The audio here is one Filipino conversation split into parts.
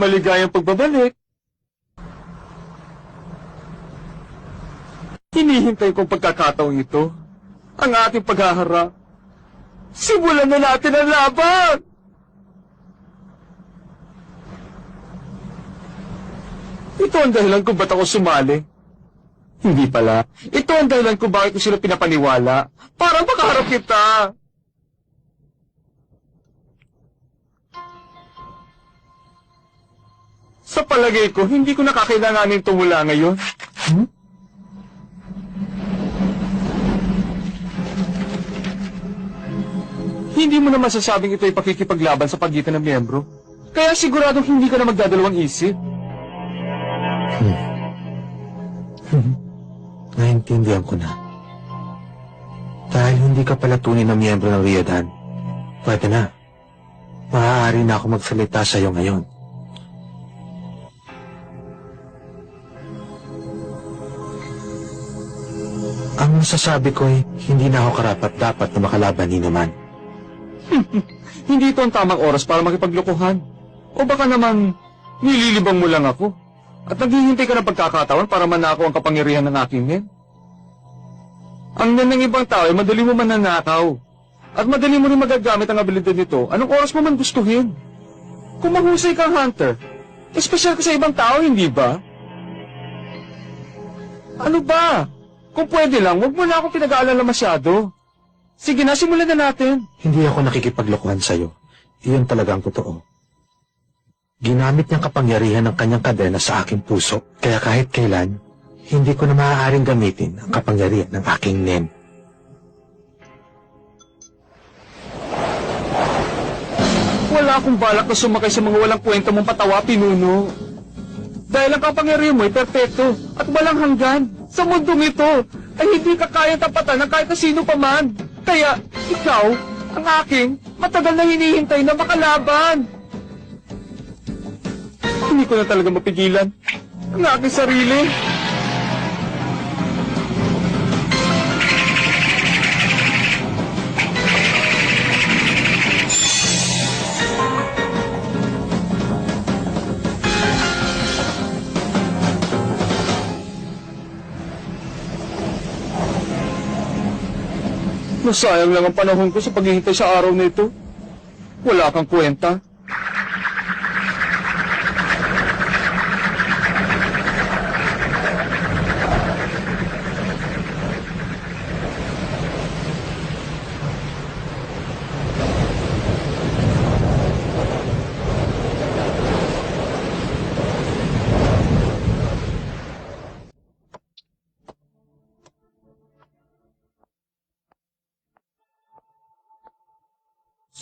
Maligayang pagbabalik. Hinihintay kong pagkakataong ito. Ang ating paghaharap. Simulan na natin ang laban! Ito ang dahilan kung ba't ako sumali. Hindi pala. Ito ang dahilan kung bakit ko sila pinapaniwala. Para makaharap kita. Sa palagay ko, hindi ko nakakailanganin tumula ngayon. Hindi mo na masasabing ito ay pakikipaglaban sa pagitan ng miyembro. Kaya siguradong hindi ka na magdadalawang isip. Naintindihan ko na. Dahil hindi ka pala tunay na miyembro ng Riyadhan, pwede na. Maaari na ako magsalita sa iyo ngayon. Ang masasabi ko ay hindi na ako karapat-dapat na makalaban ni naman. Hindi ito ang tamang oras para makipaglokohan. O baka naman, nililibang mo lang ako. At naghihintay ka ng pagkakataon para manakaw ang kapangyarihan ng aking nen. Ang nen ng ibang tao ay madali mo mananakaw. At madali mo rin magagamit ang abilidad nito anong oras mo man gustuhin. Kung mahusay kang hunter, espesyal ka sa ibang tao, hindi ba? Ano ba? Kung pwede lang, huwag mo na akong pinag-aalala masyado. Sige na, simulan na natin. Hindi ako nakikipaglokohan sa iyo. Iyon talaga ang totoo. Ginamit niyang kapangyarihan ng kanyang kadena sa aking puso, kaya kahit kailan, hindi ko na maaaring gamitin ang kapangyarihan ng aking nen. Wala akong balak na sumakay sa mga walang kwenta mong patawa, pinuno. Dahil ang kapangyarihan mo ay perpekto at walang hanggan. Sa mundong ito ay hindi ka kayang tapatan ng kahit na sino pa man. Kaya ikaw, ang aking, matagal na hinihintay na makalaban. Hindi ko na talaga mapigilan ang aking sarili. Nasayang lang ang panahon ko sa paghihintay sa araw na ito. Wala kang kwenta.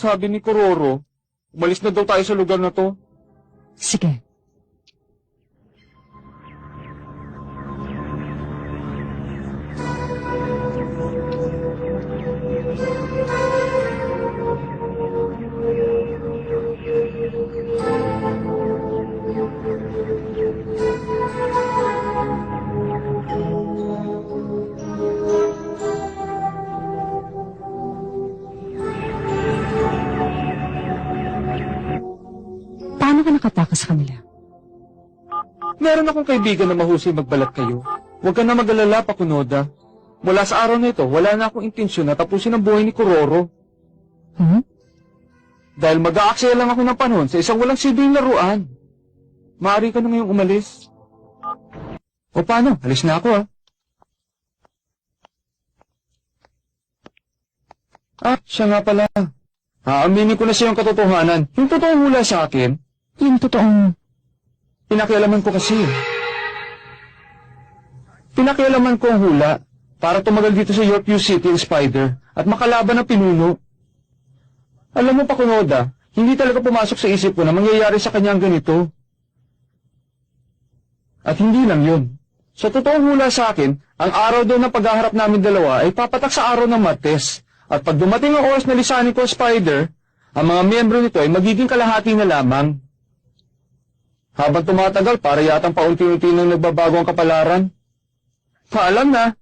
Sabi ni Kuroro, umalis na daw tayo sa lugar na to. Sige. Paano ka nakatakas sa kanila? Meron akong kaibigan na mahusay magbalat kayo. Huwag ka na mag-alala, Pakunoda. Mula sa araw na ito, wala na akong intensyon na tapusin ang buhay ni Kuroro. Dahil mag-aaksaya lang ako ng panahon sa isang walang silbing laruan. Maaari ka na ngayong umalis. O paano? Alis na ako, siya nga pala. Aaminin ko na sa iyong katotohanan. Yung totoong hula sa akin, Yung totoong... pinakialaman ko kasi. Pinakialaman ko ang hula para tumagal dito sa Yorkview City ang Spider at makalaban ang pinuno. Alam mo, Pakunoda, hindi talaga pumasok sa isip ko na mangyayari sa kanya ang ganito. At hindi lang yun. Sa totoong hula sa akin, ang araw daw ng paghaharap namin dalawa ay papatak sa araw ng Martes. At pag dumating ang oras na lisanin ko ang Spider, ang mga miyembro nito ay magiging kalahati na lamang. Habang tumatagal, para yatang paunti-unti nang nagbabago ang kapalaran. Paalam na!